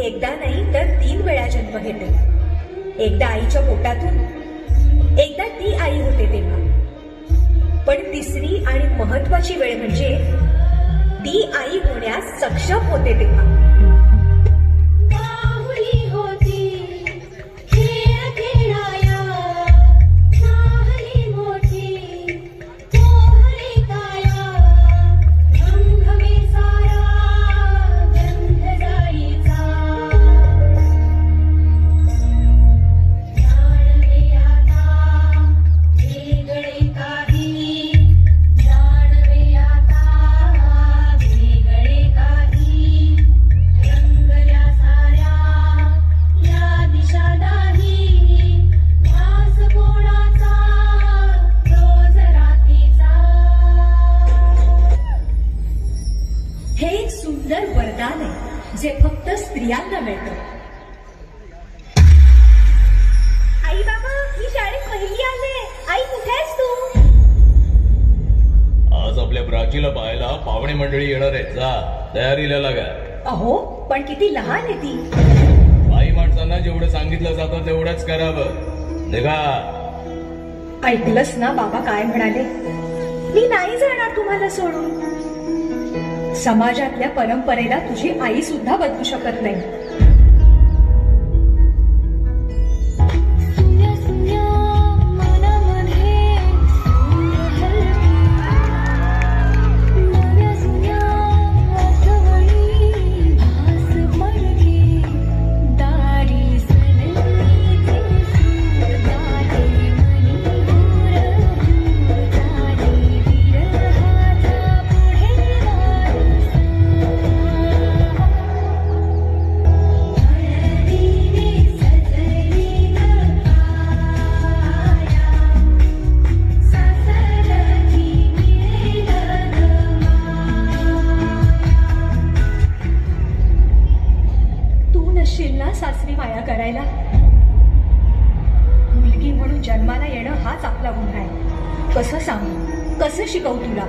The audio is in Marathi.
एकदा नाही तर 3 वेळा जन्म घेते. एकदा आईच्या पोटातून, एकदा ती आई होते तेव्हा. पण तिसरी आणि महत्वाची वेळ म्हणजे ती आई होण्यास सक्षम होते तेव्हा. हे एक सुंदर वरदान आहे जे फक्त स्त्रियांना मिळतं. आई बाबा, मी शाळेत पहिली आले. आई कुठे आहेस तू? आज आपल्या प्राचीला पाहायला पाहुणे मंडळी येणार आहेत. जा तयारीला लागा. अहो, पण किती लहान आहे ती. बाई माणसांना जेवढं सांगितलं जातं तेवढंच करावं. निघा. ऐकलंस ना बाबा काय म्हणाले? मी नाही जाणार तुम्हाला सोडून. समाजातल्या परंपरेला तुझी आई सुद्धा बदलू शकत नाही. सासरी माया करायला. मुलगी म्हणून जन्माला येणं हाच आपला गुन्हा आहे. कसं सांगू, कसं शिकवू तुला?